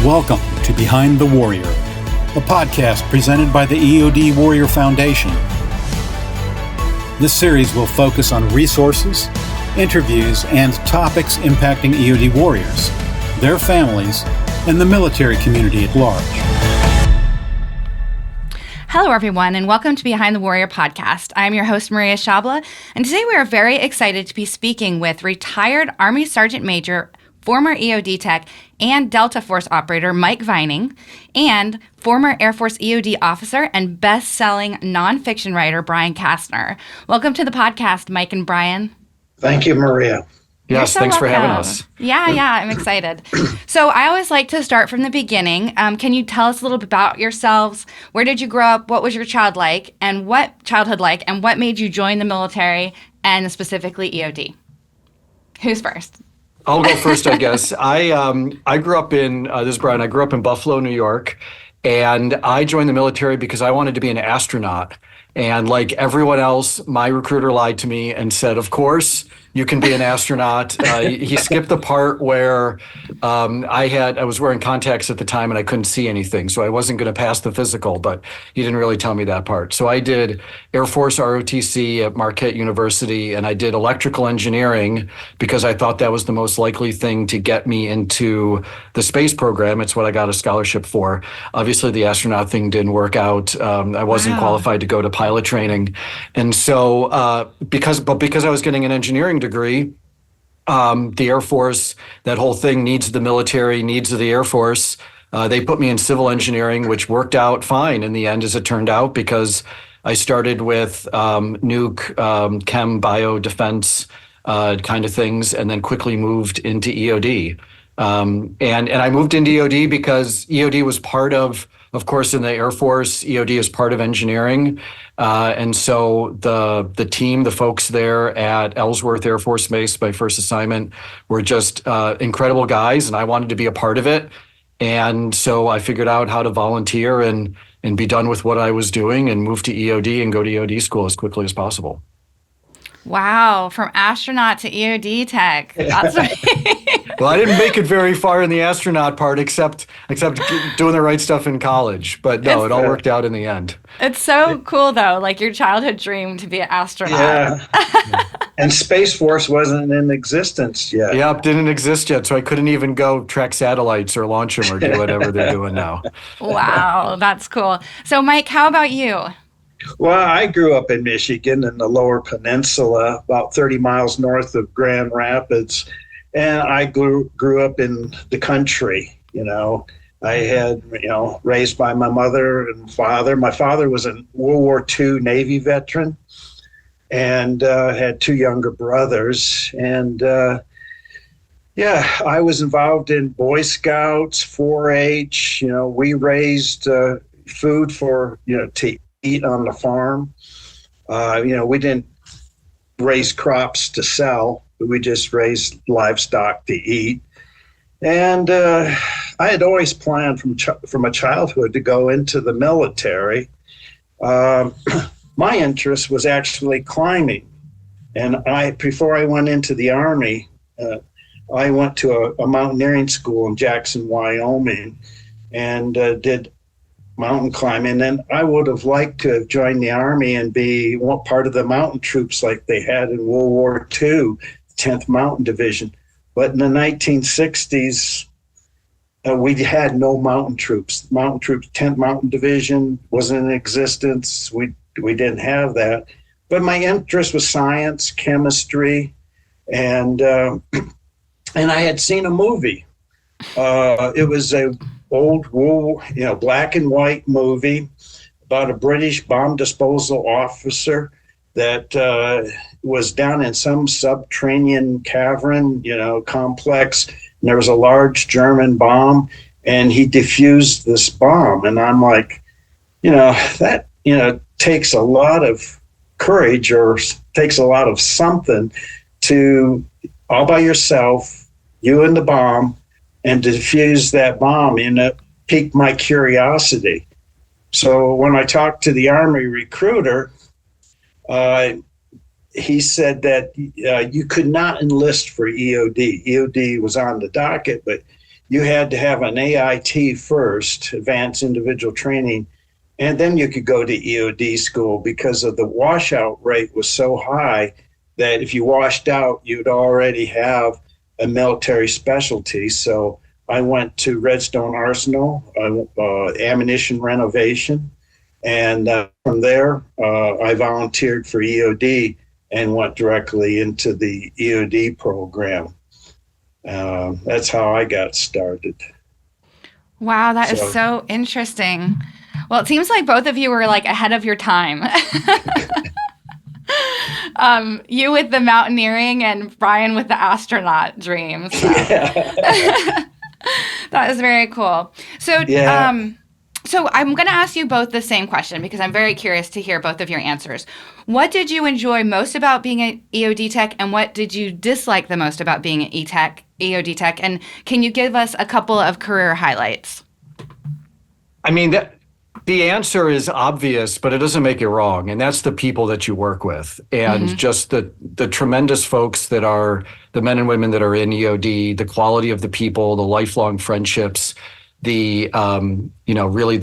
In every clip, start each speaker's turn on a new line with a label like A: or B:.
A: Welcome to Behind the Warrior, a podcast presented by the EOD Warrior Foundation. This series will focus on resources, interviews, and topics impacting EOD warriors, their families, and the military community at large.
B: Hello, everyone, and welcome to Behind the Warrior podcast. I'm your host, Maria Shabla, and today we are very excited to be speaking with retired Army Sergeant Major, former EOD Tech, and Delta Force operator Mike Vining, and former Air Force EOD officer and best-selling nonfiction writer Brian Castner. Welcome to the podcast, Mike and Brian.
C: Thank you, Maria.
D: Yes, thanks for having us.
B: Yeah, I'm excited. So I always like to start from the beginning. Can you tell us a little bit about yourselves? Where did you grow up? What was your childhood like? And what made you join the military and specifically EOD? Who's first?
D: I'll go first, I guess. I grew up in, this is Brian, I grew up in Buffalo, New York, and I joined the military because I wanted to be an astronaut. And like everyone else, my recruiter lied to me and said, of course, you can be an astronaut. He skipped the part where I was wearing contacts at the time and I couldn't see anything. So I wasn't going to pass the physical, but he didn't really tell me that part. So I did Air Force ROTC at Marquette University, and I did electrical engineering because I thought that was the most likely thing to get me into the space program. It's what I got a scholarship for. Obviously, the astronaut thing didn't work out. I wasn't qualified to go to pilot training. And so because I was getting an engineering degree, the Air Force, that whole thing needs the military, needs the Air Force. They put me in civil engineering, which worked out fine in the end, as it turned out, because I started with nuke, chem, bio, defense kind of things, and then quickly moved into EOD. And I moved into EOD because EOD was part of course, in the Air Force, EOD is part of engineering. And so the team, the folks there at Ellsworth Air Force Base, my first assignment, were just incredible guys, and I wanted to be a part of it. And so I figured out how to volunteer and be done with what I was doing and move to EOD and go to EOD school as quickly as possible.
B: Wow, from astronaut to EOD Tech. That's
D: Well, I didn't make it very far in the astronaut part, except doing the right stuff in college. But no, it all worked out in the end.
B: It's so cool, though, like your childhood dream to be an astronaut.
C: Yeah. And Space Force wasn't in existence yet.
D: Yep, didn't exist yet, so I couldn't even go track satellites or launch them or do whatever they're doing now.
B: Wow, that's cool. So, Mike, how about you?
C: Well, I grew up in Michigan in the Lower Peninsula, about 30 miles north of Grand Rapids. And I grew up in the country. I had, raised by my mother and father. My father was a World War II Navy veteran and had two younger brothers. And I was involved in Boy Scouts, 4-H. We raised food for, to eat on the farm. We didn't raise crops to sell. We just raised livestock to eat. And I had always planned from a childhood to go into the military. My interest was actually climbing. And before I went into the Army, I went to a mountaineering school in Jackson, Wyoming, and did mountain climbing. And I would have liked to have joined the Army and be part of the mountain troops like they had in World War II, 10th Mountain Division. But in the 1960s, we had no mountain troops. Mountain troops, 10th Mountain Division wasn't in existence. We didn't have that. But my interest was science, chemistry, and I had seen a movie. It was a old, black and white movie about a British bomb disposal officer that was down in some subterranean cavern, complex. And there was a large German bomb, and he defused this bomb. And I'm like, that, takes a lot of courage or takes a lot of something to all by yourself, you and the bomb, and defuse that bomb. It piqued my curiosity. So when I talked to the Army recruiter, he said that you could not enlist for EOD. EOD was on the docket, but you had to have an AIT first, Advanced Individual Training, and then you could go to EOD school because of the washout rate was so high that if you washed out, you'd already have a military specialty. So I went to Redstone Arsenal, ammunition renovation, and from there, I volunteered for EOD and went directly into the EOD program. That's how I got started.
B: Wow, that is so interesting. Well, it seems like both of you were like ahead of your time. You with the mountaineering and Brian with the astronaut dreams. So.
C: Yeah.
B: That is very cool. So, so I'm going to ask you both the same question because I'm very curious to hear both of your answers. What did you enjoy most about being an EOD Tech, and what did you dislike the most about being an EOD Tech? And can you give us a couple of career highlights?
D: I mean, the answer is obvious, but it doesn't make it wrong. And that's the people that you work with, and just the tremendous folks that are the men and women that are in EOD, the quality of the people, the lifelong friendships, the, really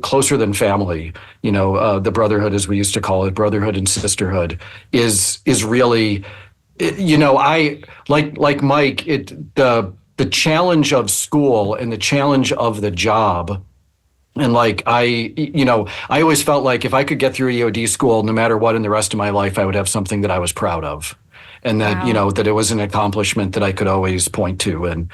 D: closer than family, the brotherhood, as we used to call it, brotherhood and sisterhood is really, I like Mike, the challenge of school and the challenge of the job. And I always felt like if I could get through EOD school, no matter what in the rest of my life, I would have something that I was proud of. And that, that it was an accomplishment that I could always point to. And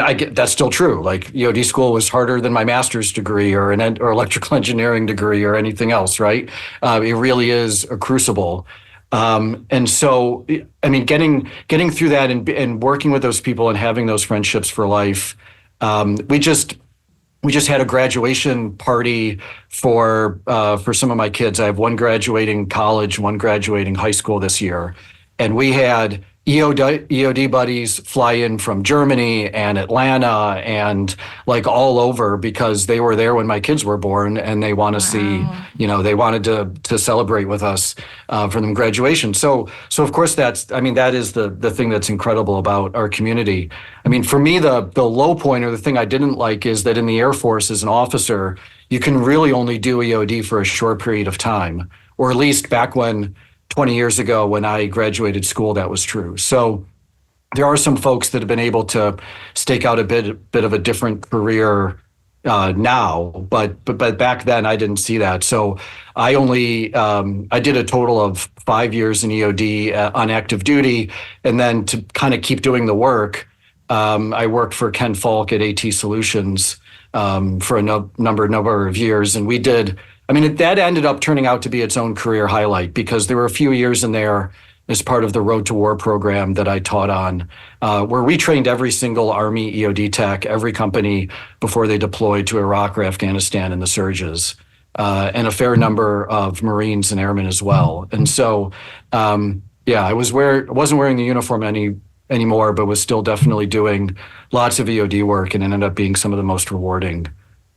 D: I get that's still true. Like EOD school was harder than my master's degree or electrical engineering degree or anything else, right? It really is a crucible. And so, I mean, getting through that and working with those people and having those friendships for life, we just had a graduation party for some of my kids. I have one graduating college, one graduating high school this year. And we had EOD buddies fly in from Germany and Atlanta and like all over because they were there when my kids were born and they want to see, they wanted to celebrate with us for them graduation. So of course that is the thing that's incredible about our community. I mean, for me, the low point or the thing I didn't like is that in the Air Force as an officer, you can really only do EOD for a short period of time, or at least back when 20 years ago when I graduated school, that was true. So there are some folks that have been able to stake out a bit of a different career now, but back then I didn't see that. So I did a total of 5 years in EOD on active duty, and then to kind of keep doing the work, I worked for Ken Falk at AT Solutions for a number of years, and we did. That ended up turning out to be its own career highlight because there were a few years in there as part of the Road to War program that I taught on, where we trained every single Army EOD tech, every company before they deployed to Iraq or Afghanistan in the surges, and a fair number of Marines and airmen as well. And so, I wasn't wearing the uniform anymore, but was still definitely doing lots of EOD work, and ended up being some of the most rewarding,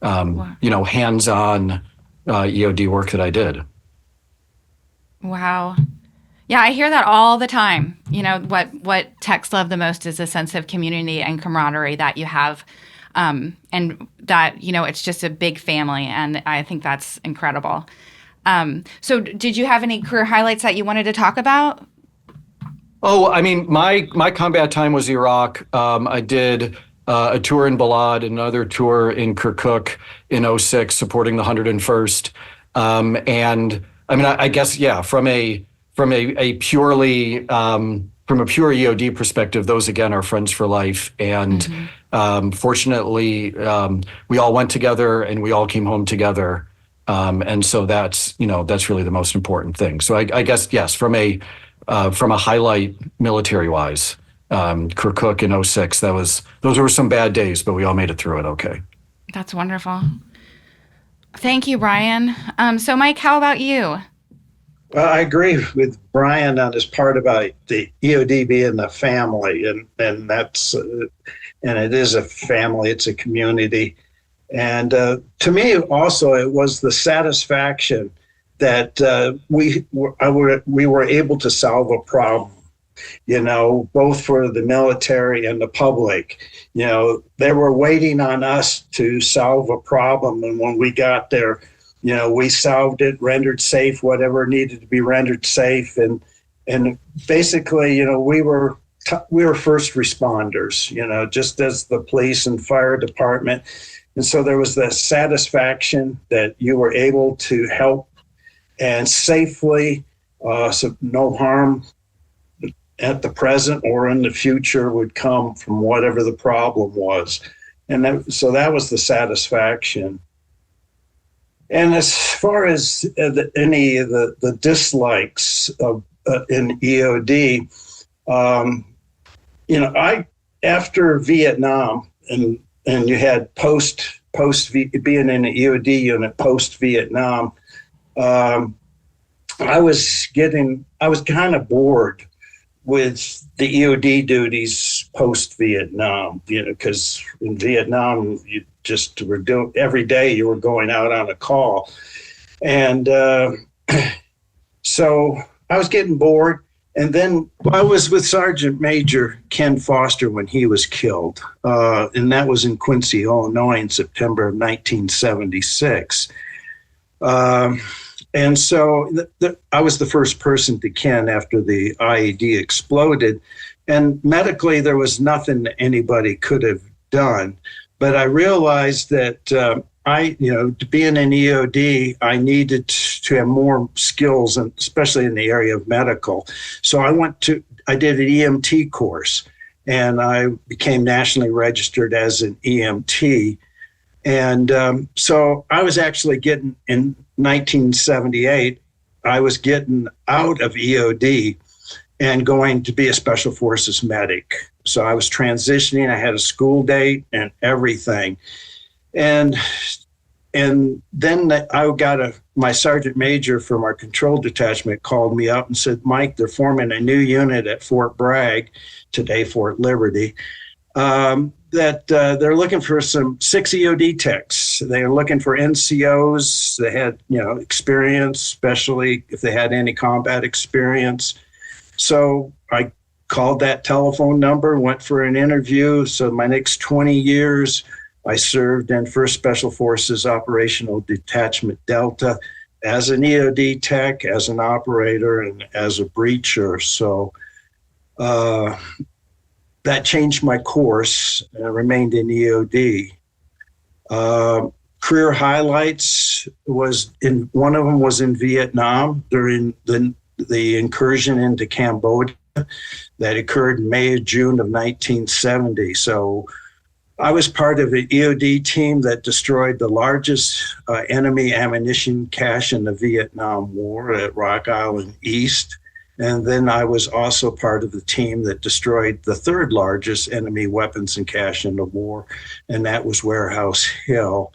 D: hands-on EOD work that I did.
B: Wow. Yeah, I hear that all the time. What techs love the most is a sense of community and camaraderie that you have. And that, it's just a big family. And I think that's incredible. So did you have any career highlights that you wanted to talk about?
D: Oh, my combat time was Iraq. I did a tour in Balad, another tour in Kirkuk in 2006, supporting the 101st. I guess, from a purely from a pure EOD perspective, those again are friends for life. And fortunately, we all went together and we all came home together. And so that's really the most important thing. So I guess, yes, from a highlight military wise, Kirkuk in 2006, those were some bad days, but we all made it through it okay.
B: That's wonderful. Thank you, Brian. So Mike, how about you?
C: Well, I agree with Brian on his part about the EOD being a family, and that's and it is a family, it's a community. And to me also, it was the satisfaction that we were able to solve a problem. both for the military and the public. They were waiting on us to solve a problem. And when we got there, we solved it, rendered safe whatever needed to be rendered safe. And basically, we were first responders, just as the police and fire department. And so there was the satisfaction that you were able to help and safely, so no harm at the present or in the future would come from whatever the problem was. And so that was the satisfaction. And as far as any of the dislikes of in EOD, after Vietnam, and you had post being in the EOD unit post Vietnam, I was kind of bored with the EOD duties post Vietnam, because in Vietnam you just were doing every day. You were going out on a call, and so I was getting bored. And then I was with Sergeant Major Ken Foster when he was killed, and that was in Quincy, Illinois, in September of 1976. And so I was the first person to Ken after the IED exploded. And medically, there was nothing anybody could have done. But I realized that to be in an EOD, I needed to have more skills, and especially in the area of medical. So I did an EMT course, and I became nationally registered as an EMT. And so I was actually getting, in 1978, I was getting out of EOD and going to be a Special Forces medic. So I was transitioning. I had a school date and everything. And then I got my sergeant major from our control detachment called me up and said, Mike, they're forming a new unit at Fort Bragg, today Fort Liberty, that they're looking for 6 EOD techs. They're looking for NCOs that had, experience, especially if they had any combat experience. So I called that telephone number, went for an interview. So my next 20 years, I served in 1st Special Forces Operational Detachment Delta as an EOD tech, as an operator, and as a breacher. So that changed my course, and I remained in EOD. Career highlights one of them was in Vietnam during the incursion into Cambodia that occurred in May or June of 1970. So I was part of an EOD team that destroyed the largest enemy ammunition cache in the Vietnam War at Rock Island East. And then I was also part of the team that destroyed the 3rd largest enemy weapons and cache in the war, and that was Warehouse Hill.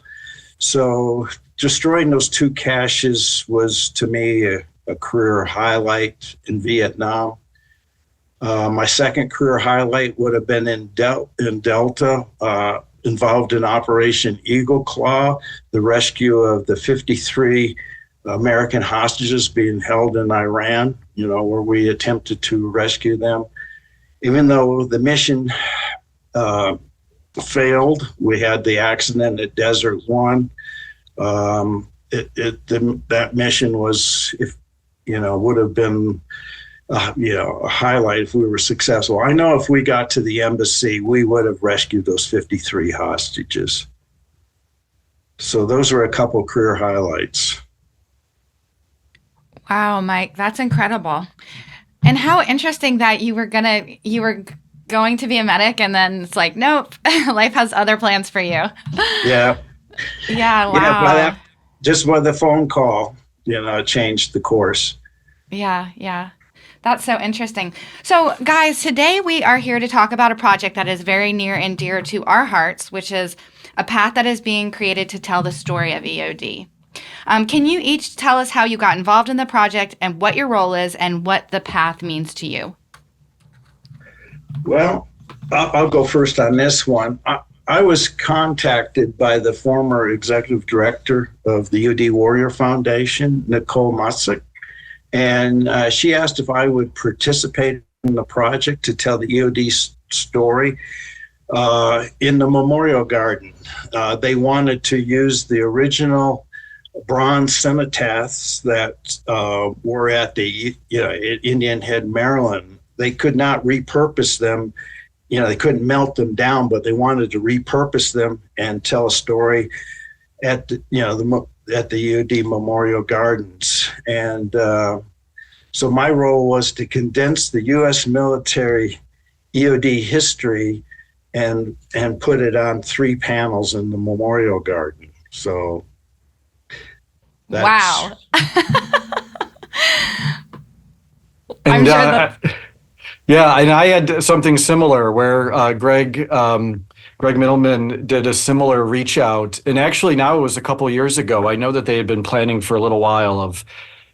C: So destroying those 2 caches was, to me, a career highlight in Vietnam. My second career highlight would have been in Delta, involved in Operation Eagle Claw, the rescue of the 53 American hostages being held in Iran, where we attempted to rescue them. Even though the mission failed, we had the accident at Desert One. That mission was, would have been, a highlight if we were successful. I know if we got to the embassy, we would have rescued those 53 hostages. So those are a couple career highlights.
B: Wow, Mike, that's incredible. And how interesting that you were going to be a medic, and then it's like, nope, life has other plans for you.
C: Yeah.
B: Yeah, wow.
C: Yeah, just with the phone call, it changed the course.
B: Yeah. That's so interesting. So, guys, today we are here to talk about a project that is very near and dear to our hearts, which is a path that is being created to tell the story of EOD. Can you each tell us how you got involved in the project and what your role is and what the path means to you?
C: Well, I'll go first on this one. I was contacted by the former executive director of the EOD Warrior Foundation, Nicole Mussick, and she asked if I would participate the project to tell the EOD story in the Memorial Garden. They wanted to use the original bronze cenotaphs that were at the at Indian Head, Maryland. They could not repurpose them. They couldn't melt them down, but they wanted to repurpose them and tell a story at the EOD Memorial Gardens. And so my role was to condense the U.S. military EOD history and put it on 3 panels in the Memorial Garden. So
B: wow.
D: And yeah, and I had something similar where Greg Middleman did a similar reach out. And actually now it was a couple of years ago. I know that they had been planning for a little while of,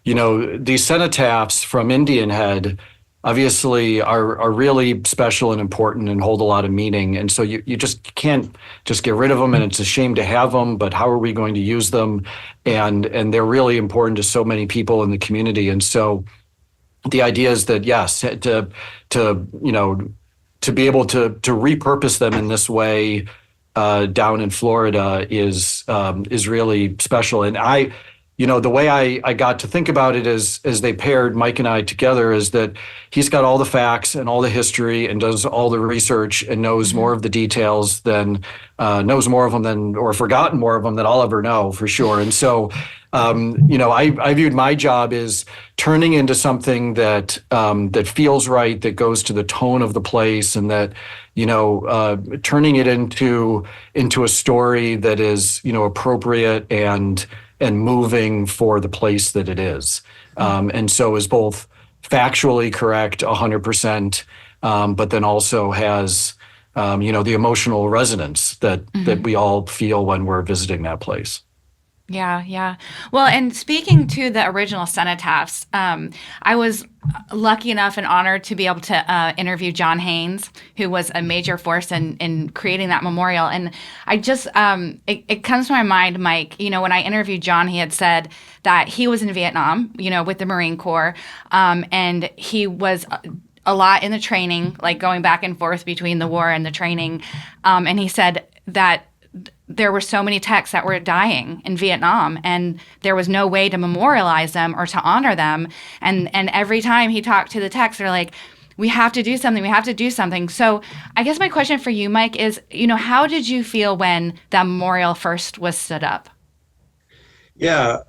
D: these cenotaphs from Indian Head obviously are really special and important and hold a lot of meaning. And so you just can't just get rid of them, and it's a shame to have them, but how are we going to use them? And they're really important to so many people in the community. And so the idea is that, yes, to be able to repurpose them in this way down in Florida is really special. And the way I got to think about it as they paired Mike and I together is that he's got all the facts and all the history and does all the research and knows more of the details knows more of them than, or forgotten more of them than I'll ever know for sure. And so, I viewed my job as turning into something that feels right, that goes to the tone of the place, and that, turning it into a story that is, appropriate and moving for the place that it is. And so is both factually correct 100%, but then also has, the emotional resonance that we all feel when we're visiting that place.
B: Yeah. Well, and speaking to the original cenotaphs, I was lucky enough and honored to be able to interview John Haynes, who was a major force in creating that memorial. And I just, it comes to my mind, Mike, when I interviewed John, he had said that he was in Vietnam, with the Marine Corps, and he was a lot in the training, like going back and forth between the war and the training. And he said that there were so many techs that were dying in Vietnam, and there was no way to memorialize them or to honor them. And every time he talked to the techs, they're like, we have to do something. We have to do something. So I guess my question for you, Mike, is, how did you feel when that memorial first was stood up?
C: Yeah,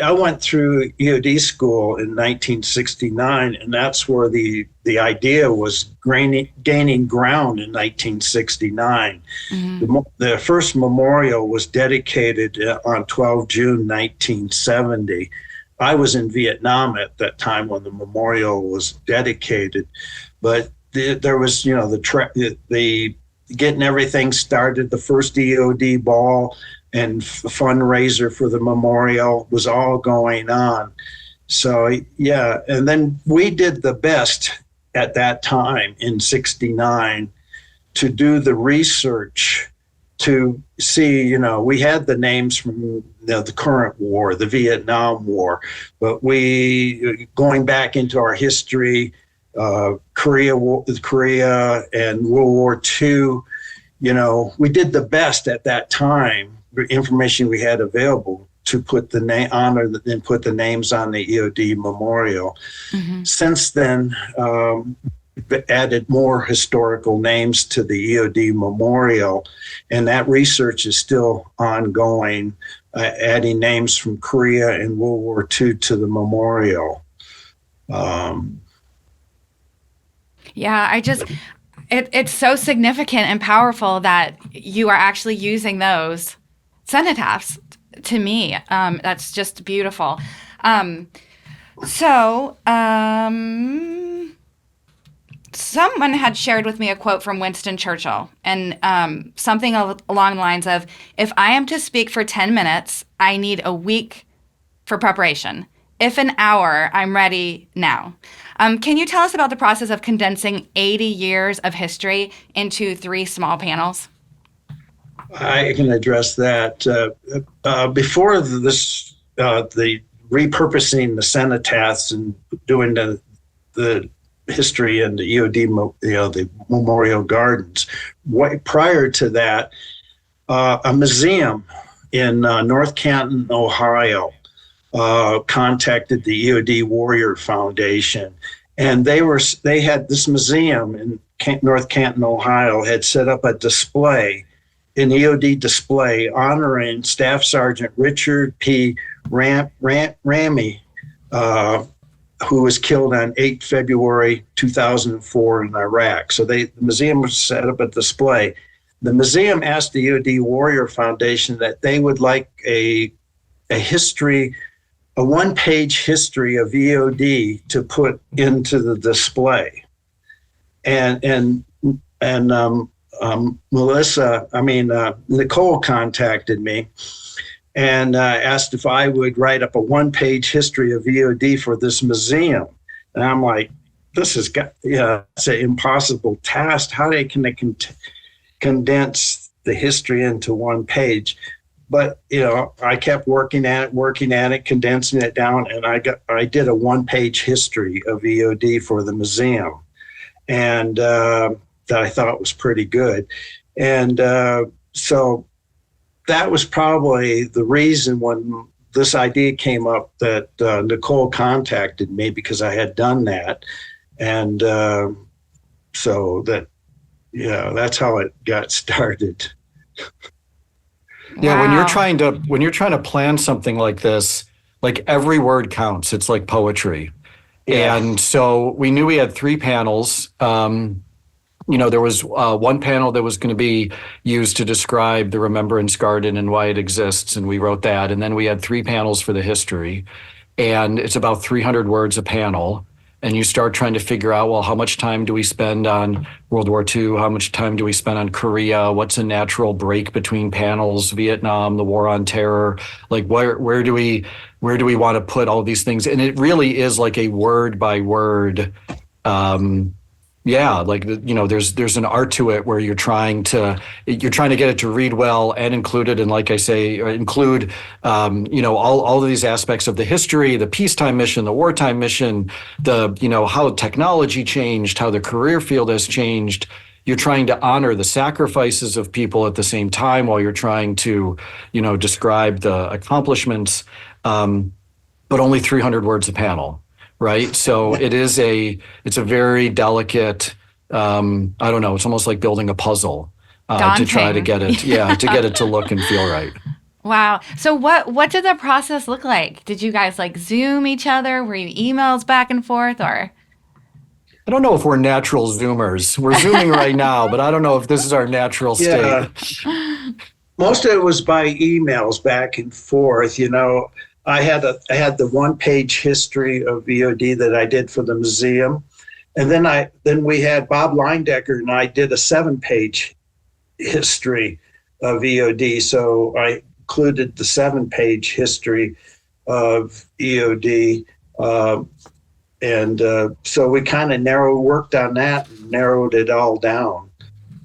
C: I went through EOD school in 1969, and that's where the idea was gaining ground in 1969. Mm-hmm. The first memorial was dedicated on 12 June 1970. I was in Vietnam at that time when the memorial was dedicated, but there was, the getting everything started, the first EOD ball and fundraiser for the memorial was all going on. So, yeah, and then we did the best at that time in 69 to do the research to see, we had the names from the current war, the Vietnam War, but going back into our history, Korea and World War II, we did the best at that time, the information we had available, to put the name honor and put the names on the EOD Memorial. Mm-hmm. Since then, added more historical names to the EOD Memorial, and that research is still ongoing, adding names from Korea and World War II to the memorial.
B: It's so significant and powerful that you are actually using those cenotaphs. To me, that's just beautiful. Someone had shared with me a quote from Winston Churchill, and something along the lines of, if I am to speak for 10 minutes, I need a week for preparation. If an hour, I'm ready now. Can you tell us about the process of condensing 80 years of history into 3 small panels?
C: I can address that. Before this, the repurposing the cenotaphs and doing the history in the EOD, the Memorial Gardens. Prior to that, a museum in North Canton, Ohio, contacted the EOD Warrior Foundation, and they had this museum in North Canton, Ohio, had set up a display, an EOD display honoring Staff Sergeant Richard P. Ramey, who was killed on 8 February 2004 in Iraq. So the museum set up a display. The museum asked the EOD Warrior Foundation that they would like a one-page history of EOD to put into the display. And Nicole contacted me and asked if I would write up a one-page history of EOD for this museum. And I'm like, it's an impossible task. How can they condense the history into one page? But, I kept working at it, condensing it down, and I did a one-page history of EOD for the museum, and that I thought was pretty good. And so that was probably the reason when this idea came up that Nicole contacted me, because I had done that. And so that's how it got started.
D: Yeah,
B: Wow.
D: when you're trying to plan something like this, like every word counts. It's like poetry.
C: Yeah.
D: And so we knew we had 3 panels. There was one panel that was going to be used to describe the Remembrance Garden and why it exists, and we wrote that. And then we had 3 panels for the history, and it's about 300 words a panel. And you start trying to figure out, well, how much time do we spend on World War II? How much time do we spend on Korea? What's a natural break between panels? Vietnam, the War on Terror. Like, where do we want to put all these things? And it really is like a word by word. There's an art to it where you're trying to get it to read well and include it. And like I say, include, all of these aspects of the history, the peacetime mission, the wartime mission, how technology changed, how the career field has changed. You're trying to honor the sacrifices of people at the same time while you're trying to, describe the accomplishments, but only 300 words a panel. Right. So it's a very delicate, it's almost like building a puzzle to try to get it to look and feel right.
B: Wow. So what did the process look like? Did you guys Zoom each other? Were you emails back and forth, or?
D: I don't know if we're natural Zoomers. We're Zooming right now, but I don't know if this is our natural state.
C: Yeah. Most of it was by emails back and forth, I had the one-page history of EOD that I did for the museum, and then we had Bob Leindecker and I did a 7-page history of EOD. So I included the 7-page history of EOD, and so we kind of worked on that and narrowed it all down.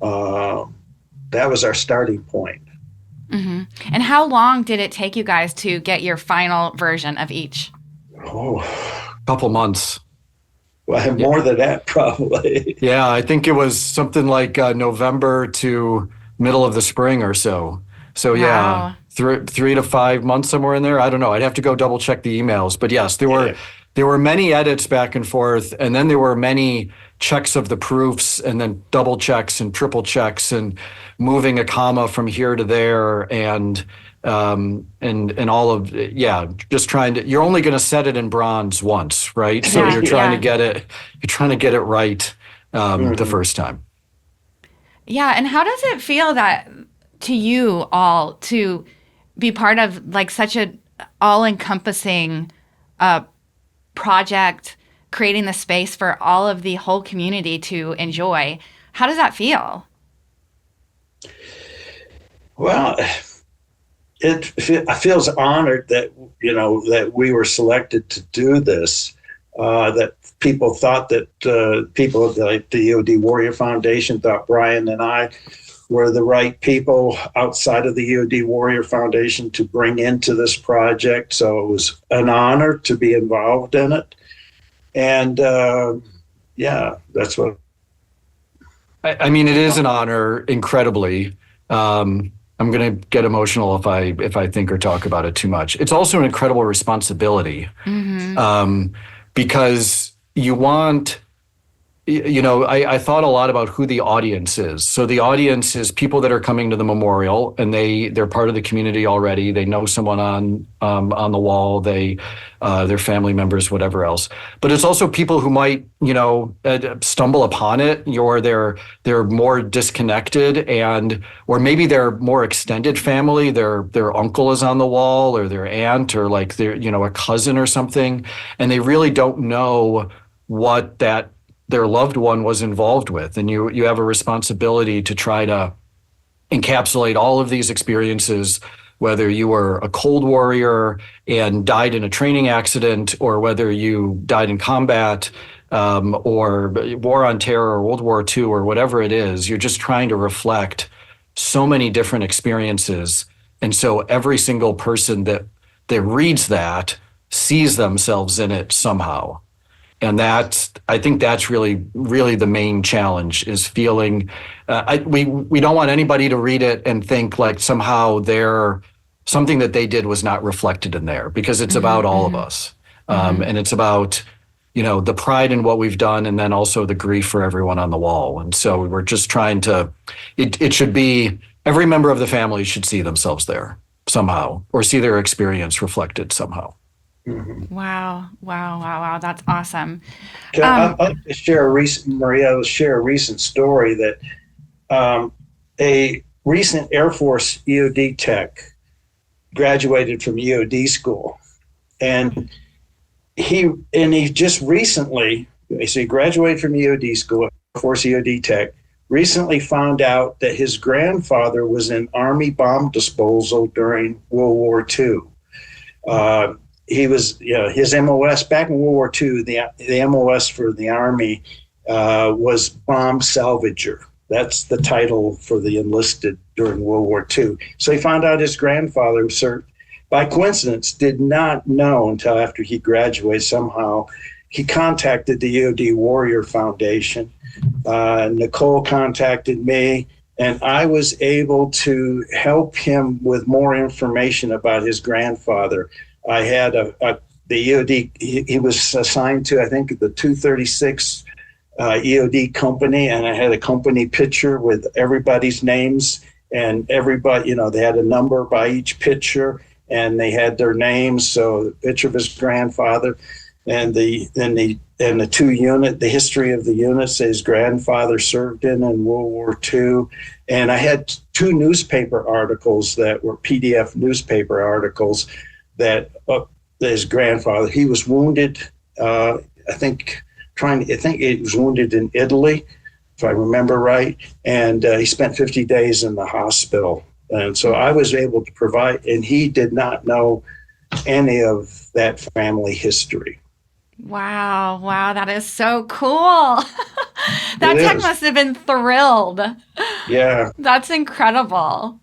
C: That was our starting point.
B: Mm-hmm. And how long did it take you guys to get your final version of each?
C: Oh,
D: a couple months.
C: Well, more than that, probably.
D: Yeah, I think it was something like November to middle of the spring or so. So
B: wow.
D: Yeah, 3 to 5 months, somewhere in there. I don't know. I'd have to go double check the emails. But yes, there were many edits back and forth, and then there were many checks of the proofs, and then double checks and triple checks, and moving a comma from here to there, and all of just trying to. You're only going to set it in bronze once, right? So you're trying to get it. You're trying to get it right the first time.
B: Yeah, and how does it feel that to you all to be part of such a all-encompassing project, creating the space for all of the whole community to enjoy? How does that feel?
C: Well, I feels honored that that we were selected to do this. That people thought that people like the EOD Warrior Foundation thought Brian and I were the right people outside of the EOD Warrior Foundation to bring into this project. So it was an honor to be involved in it. And yeah, that's what.
D: I mean, it is an honor, incredibly. I'm going to get emotional if I think or talk about it too much. It's also an incredible responsibility, because you want, I thought a lot about who the audience is. So the audience is people that are coming to the memorial, and they're part of the community already. They know someone on the wall. Their family members, whatever else. But it's also people who might stumble upon it, or they're more disconnected, or maybe they're more extended family. Their uncle is on the wall, or their aunt, or like their a cousin or something, and they really don't know what their loved one was involved with. And you have a responsibility to try to encapsulate all of these experiences, whether you were a cold warrior and died in a training accident, or whether you died in combat, or war on terror, or World War II, or whatever it is. You're just trying to reflect so many different experiences. And so every single person that reads that sees themselves in it somehow. And I think that's really, really the main challenge, is feeling, we don't want anybody to read it and think like somehow something that they did was not reflected in there, because it's about all of us. And it's about, the pride in what we've done, and then also the grief for everyone on the wall. And so we're just trying to, it should be, every member of the family should see themselves there somehow, or see their experience reflected somehow.
C: Mm-hmm.
B: Wow. That's awesome.
C: I'd like to share a recent story that a recent Air Force EOD Tech graduated from EOD school. And he just recently, so he graduated from EOD school, Air Force EOD Tech, recently found out that his grandfather was in Army bomb disposal during World War II. He was, his MOS back in World War II, the MOS for the Army was bomb salvager. That's the title for the enlisted during World War II. So he found out his grandfather, by coincidence, did not know until after he graduated. Somehow he contacted the EOD Warrior Foundation. Nicole contacted me, and I was able to help him with more information about his grandfather. I had the EOD, he was assigned to, I think, the 236 EOD company, and I had a company picture with everybody's names, and everybody, they had a number by each picture, and they had their names. So the picture of his grandfather, and the history of the units his grandfather served in World War II. And I had 2 newspaper articles that were PDF newspaper articles that his grandfather, he was wounded, I think he was wounded in Italy, if I remember right, and he spent 50 days in the hospital. And so I was able to provide, and he did not know any of that family history.
B: Wow, that is so cool. That tech must have been thrilled.
C: Yeah.
B: That's incredible.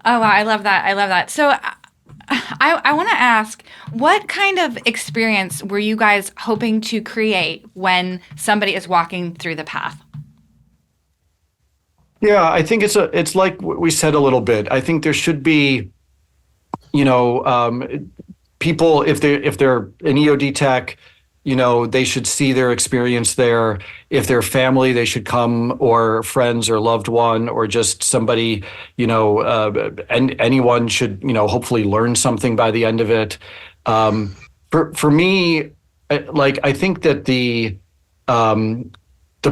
B: Oh, wow, I love that. So I want to ask, what kind of experience were you guys hoping to create when somebody is walking through the path?
D: Yeah, I think it's like we said a little bit. I think there should be, people, if they're an EOD tech, they should see their experience there. If they're family, they should come, or friends or loved one, or just somebody, and anyone should, hopefully learn something by the end of it. For me, I think that the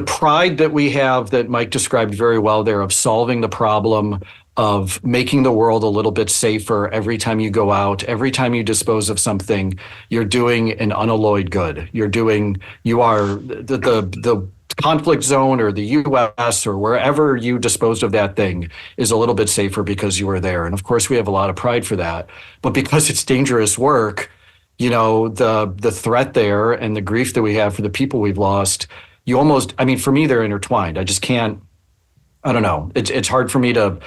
D: pride that we have, that Mike described very well there, of solving the problem, of making the world a little bit safer every time you go out, every time you dispose of something, you're doing an unalloyed good. You are the conflict zone, or the US, or wherever you disposed of that thing, is a little bit safer because you were there. And of course we have a lot of pride for that, but because it's dangerous work, the threat there and the grief that we have for the people we've lost, for me, they're intertwined. I just can't, I don't know. It's hard for me to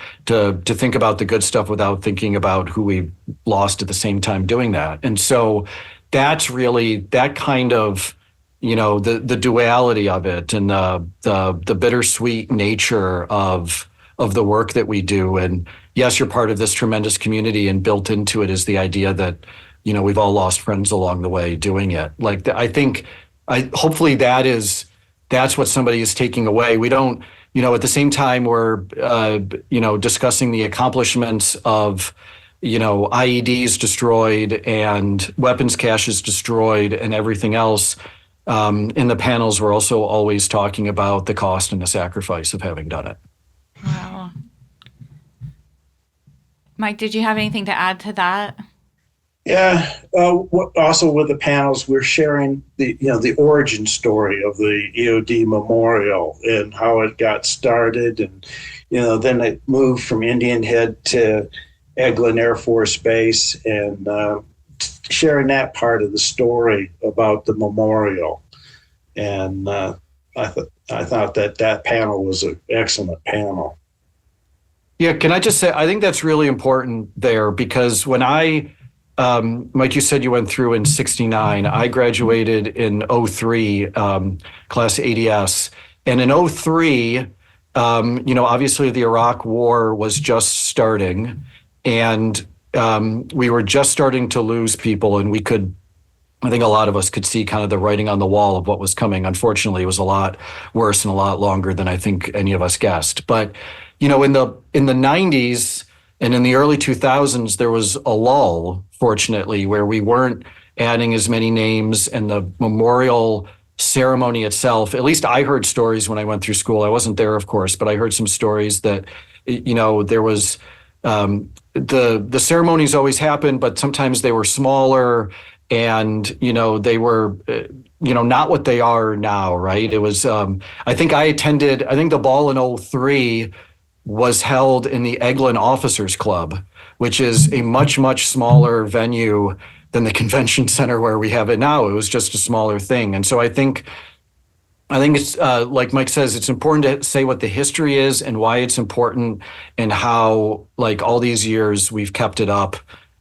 D: think about the good stuff without thinking about who we lost at the same time doing that. And so that's really that kind of the duality of it and the bittersweet nature of the work that we do. And yes, you're part of this tremendous community, and built into it is the idea that, we've all lost friends along the way doing it. Like, I think, hopefully that's what somebody is taking away. We don't, at the same time we're, discussing the accomplishments of, IEDs destroyed and weapons caches destroyed and everything else. In the panels, we're also always talking about the cost and the sacrifice of having done it.
B: Wow. Mike, did you have anything to add to that?
C: Yeah. Also with the panels, we're sharing the origin story of the EOD Memorial and how it got started, and then it moved from Indian Head to Eglin Air Force Base, and sharing that part of the story about the memorial. And I thought that panel was an excellent panel.
D: Yeah, can I just say, I think that's really important there, because when Mike, you said you went through in 69. I graduated in 03, class ADS. And in 03, obviously the Iraq War was just starting, and we were just starting to lose people, and I think a lot of us could see kind of the writing on the wall of what was coming. Unfortunately, it was a lot worse and a lot longer than I think any of us guessed. But, in the 90s and in the early 2000s, there was a lull, fortunately, where we weren't adding as many names, and the memorial ceremony itself, at least I heard stories when I went through school. I wasn't there, of course, but I heard some stories that, there was, the ceremonies always happened, but sometimes they were smaller, and, they were, not what they are now, right? It was, I think the ball in 03 was held in the Eglin Officers Club, which is a much, much smaller venue than the convention center where we have it now. It was just a smaller thing. And so I think it's, like Mike says, it's important to say what the history is and why it's important, and how, like, all these years we've kept it up.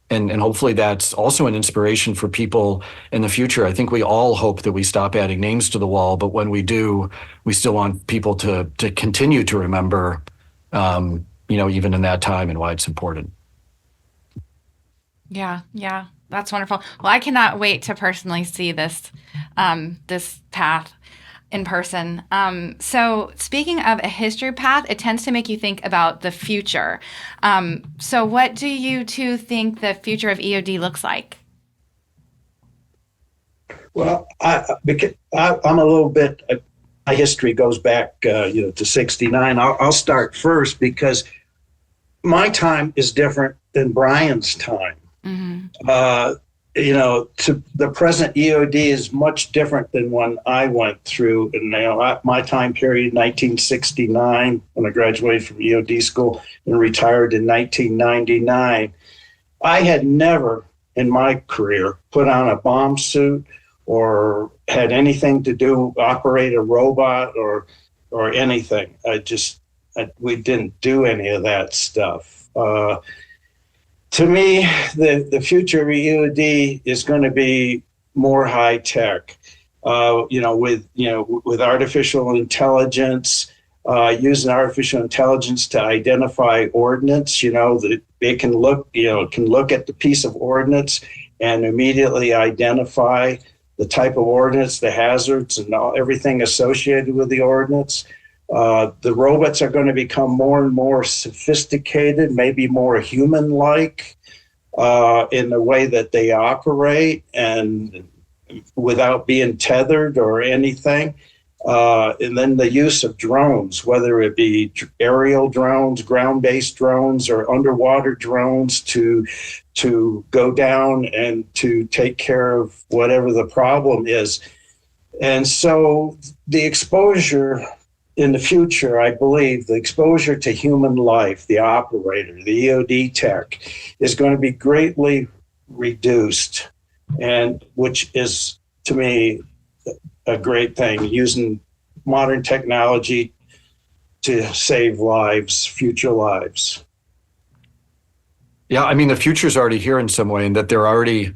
D: And hopefully that's also an inspiration for people in the future. I think we all hope that we stop adding names to the wall, but when we do, we still want people to continue to remember, even in that time, and why it's important.
B: Yeah, that's wonderful. Well, I cannot wait to personally see this path in person. So speaking of a history path, it tends to make you think about the future. So what do you two think the future of EOD looks like?
C: Well, I'm a little bit, my history goes back, to 69. I'll start first, because my time is different than Brian's time. Mm-hmm. To the present EOD is much different than when I went through. And my time period, 1969, when I graduated from EOD school and retired in 1999, I had never in my career put on a bomb suit or had anything to do, operate a robot or anything. We didn't do any of that stuff. To me, the future of EOD is going to be more high tech, with artificial intelligence, using artificial intelligence to identify ordnance. That it can look at the piece of ordnance and immediately identify the type of ordnance, the hazards, and everything associated with the ordnance. The robots are going to become more and more sophisticated, maybe more human-like in the way that they operate, and without being tethered or anything. And then the use of drones, whether it be aerial drones, ground-based drones, or underwater drones to go down and to take care of whatever the problem is. And so the exposure in the future, I believe the exposure to human life, the operator, the EOD tech, is going to be greatly reduced, and which is, to me, a great thing, using modern technology to save lives, future lives.
D: Yeah, I mean, the future's already here in some way, in that they're already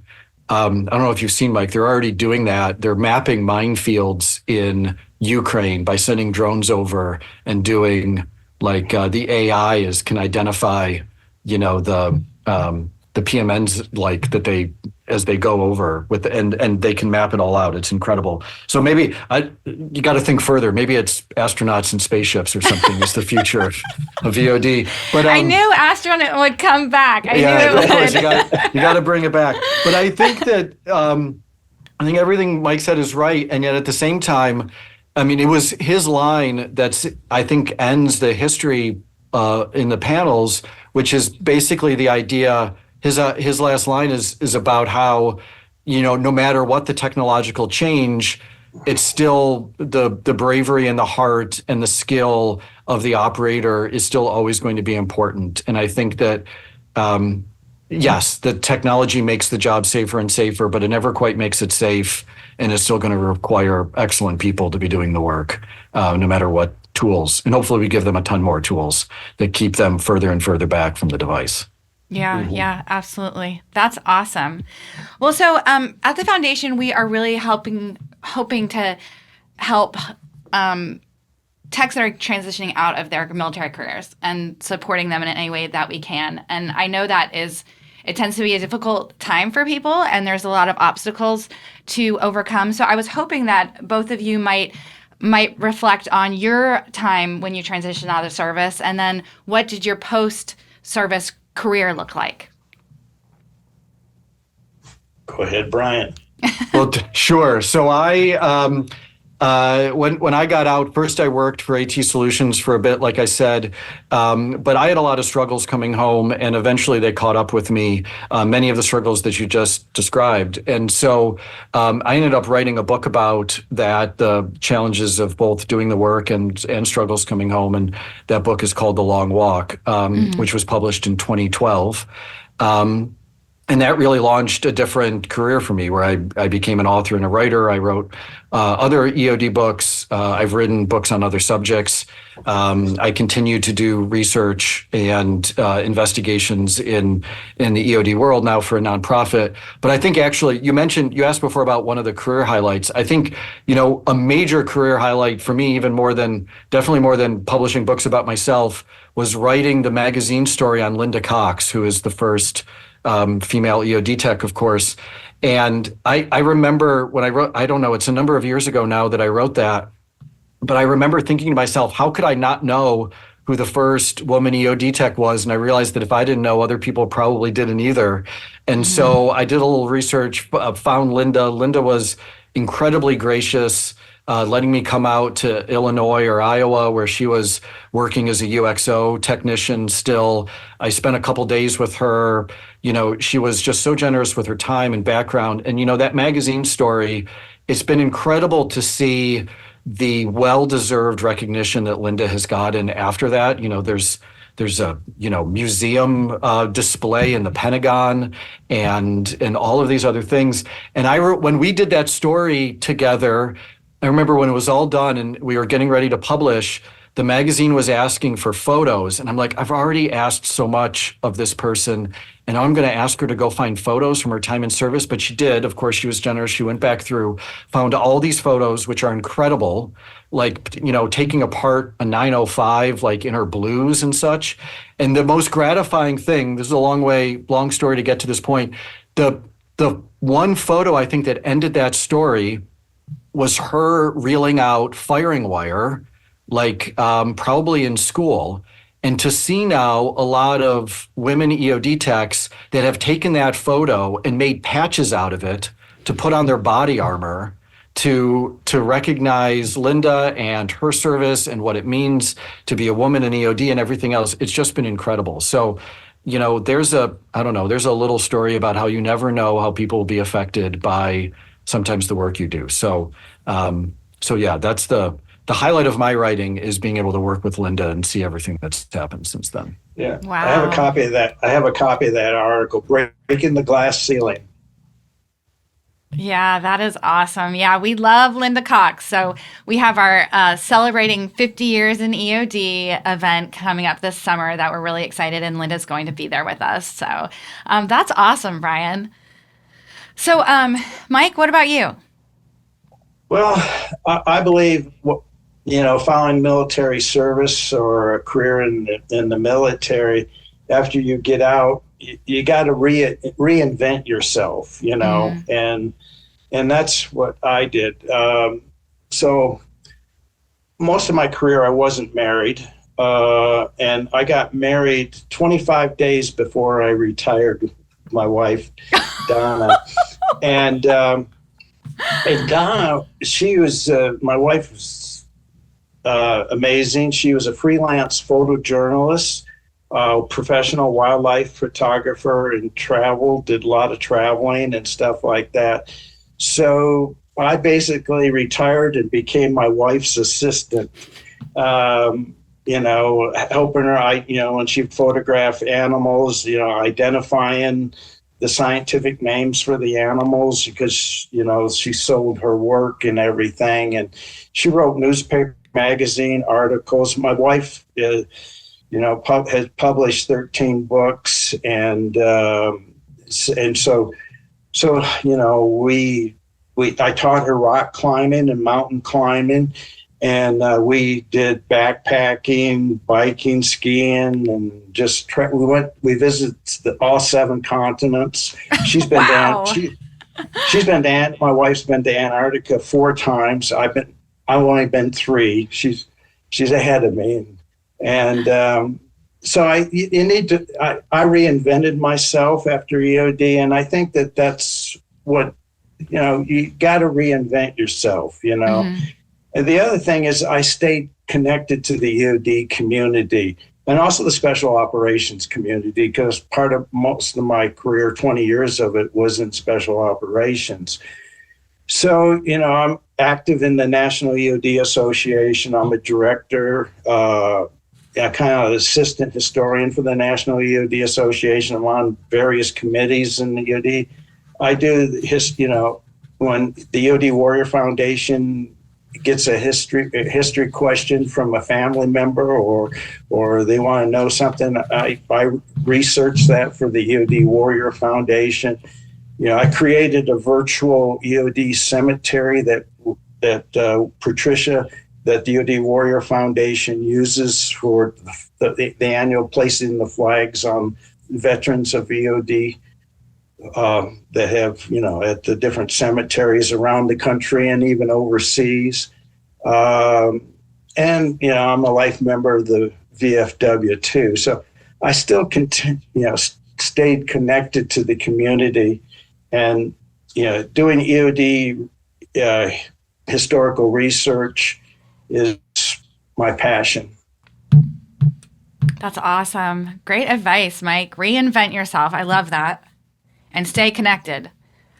D: I don't know if you've seen, Mike, they're already doing that. They're mapping minefields in Ukraine by sending drones over and doing like the AI can identify, the PMNs like that as they go over with and they can map it all out. It's incredible. So maybe you got to think further. Maybe it's astronauts and spaceships or something is the future of EOD. But
B: I knew astronaut would come back. I knew it
D: of course,
B: would.
D: you got to bring it back. But I think that I think everything Mike said is right, and yet at the same time, I mean, it was his line that's I think ends the history in the panels, which is basically the idea. His last line is about how, no matter what the technological change, it's still the bravery and the heart and the skill of the operator is still always going to be important. And I think that, yes, the technology makes the job safer and safer, but it never quite makes it safe. And it's still going to require excellent people to be doing the work, no matter what tools. And hopefully we give them a ton more tools that keep them further and further back from the device.
B: Yeah, absolutely. That's awesome. Well, so at the foundation, we are really hoping to help techs that are transitioning out of their military careers and supporting them in any way that we can. And I know it tends to be a difficult time for people, and there's a lot of obstacles to overcome. So I was hoping that both of you might reflect on your time when you transitioned out of service, and then what did your post-service career look like?
C: Go ahead, Brian.
D: Well, sure. So when I got out, first I worked for AT Solutions for a bit, like I said, but I had a lot of struggles coming home, and eventually they caught up with me, many of the struggles that you just described. And so I ended up writing a book about that, the challenges of both doing the work and struggles coming home. And that book is called The Long Walk, which was published in 2012. And that really launched a different career for me, where I became an author and a writer. I wrote other EOD books. I've written books on other subjects. I continue to do research and investigations in the EOD world now for a nonprofit. But I think actually, you asked before about one of the career highlights. I think, a major career highlight for me, definitely more than publishing books about myself, was writing the magazine story on Linda Cox, who is the first female EOD tech, of course. And I remember when I wrote, I don't know, it's a number of years ago now that I wrote that, but I remember thinking to myself, how could I not know who the first woman EOD tech was? And I realized that if I didn't know, other people probably didn't either. And so I did a little research, found Linda. Linda was incredibly gracious, letting me come out to Illinois or Iowa, where she was working as a UXO technician still. I spent a couple days with her. She was just so generous with her time and background. And, that magazine story, it's been incredible to see the well-deserved recognition that Linda has gotten after that. There's a museum display in the Pentagon and all of these other things. And when we did that story together, I remember when it was all done and we were getting ready to publish, the magazine was asking for photos. And I'm like, I've already asked so much of this person, and now I'm going to ask her to go find photos from her time in service. But she did. Of course, she was generous. She went back through, found all these photos, which are incredible, like, taking apart a 905, like in her blues and such. And the most gratifying thing, this is a long story to get to this point. The one photo I think that ended that story was her reeling out firing wire, like probably in school. And to see now a lot of women EOD techs that have taken that photo and made patches out of it to put on their body armor to recognize Linda and her service and what it means to be a woman in EOD and everything else. It's just been incredible. So, there's a little story about how you never know how people will be affected by sometimes the work you do. So yeah, that's the highlight of my writing, is being able to work with Linda and see everything that's happened since then.
C: Yeah.
B: Wow.
C: I have a copy of that article, Breaking the Glass Ceiling.
B: Yeah, that is awesome. Yeah, we love Linda Cox. So we have our celebrating 50 years in EOD event coming up this summer that we're really excited, and Linda's going to be there with us. So that's awesome, Brian. So, Mike, what about you?
C: Well, I believe, following military service or a career in the military, after you get out, you got to reinvent yourself, and that's what I did. So most of my career, I wasn't married, and I got married 25 days before I retired with my wife, Donna, and Donna, my wife was amazing. She was a freelance photojournalist, professional wildlife photographer, and did a lot of traveling and stuff like that. So I basically retired and became my wife's assistant, helping her, when she photographed animals, identifying the scientific names for the animals, because, she sold her work and everything. And she wrote newspaper, magazine articles. My wife, has published 13 books. And so, I taught her rock climbing and mountain climbing. And we did backpacking, biking, skiing, and just we visited all 7 continents. She's been
B: Wow.
C: My wife's been to Antarctica 4 times. I've only been 3. She's ahead of me, and so I reinvented myself after EOD, and I think that's what you got to reinvent yourself,
B: Mm-hmm.
C: And the other thing is I stayed connected to the EOD community and also the special operations community, because part of most of my career, 20 years of it, was in special operations. So, I'm active in the National EOD Association. I'm a director, kind of assistant historian for the National EOD Association. I'm on various committees in the EOD. I do when the EOD Warrior Foundation gets a history question from a family member, or they want to know something, I research that for the EOD Warrior Foundation. I created a virtual EOD cemetery that Patricia, that the EOD Warrior Foundation uses for the annual placing the flags on veterans of EOD that have, at the different cemeteries around the country and even overseas. And, I'm a life member of the VFW too. So I still stayed connected to the community, and, doing EOD historical research is my passion.
B: That's awesome. Great advice, Mike. Reinvent yourself. I love that. And stay connected.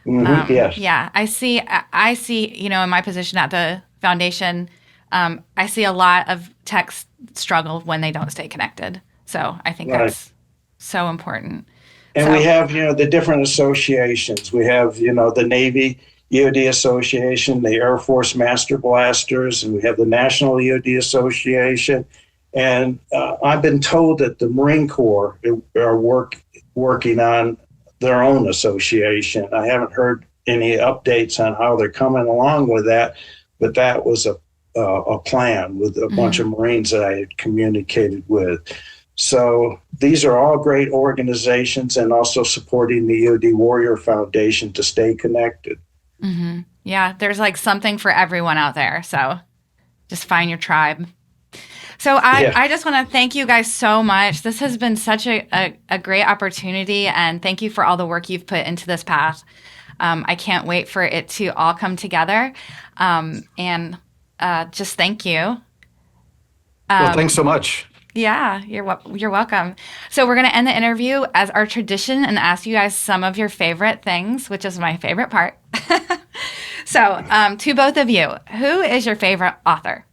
C: Mm-hmm, yes.
B: Yeah, I see, in my position at the foundation, I see a lot of techs struggle when they don't stay connected. So I think that's so important.
C: And we have, the different associations. We have, the Navy EOD Association, the Air Force Master Blasters, and we have the National EOD Association. And I've been told that the Marine Corps are working on their own association. I haven't heard any updates on how they're coming along with that, but that was a plan with a bunch of Marines that I had communicated with. So these are all great organizations, and also supporting the EOD Warrior Foundation to stay connected.
B: Mm-hmm. Yeah, there's like something for everyone out there. So just find your tribe. So I just want to thank you guys so much. This has been such a great opportunity, and thank you for all the work you've put into this path. I can't wait for it to all come together. And just thank you.
D: Well, thanks so much.
B: Yeah, you're welcome. So we're going to end the interview as our tradition and ask you guys some of your favorite things, which is my favorite part. So to both of you, who is your favorite author?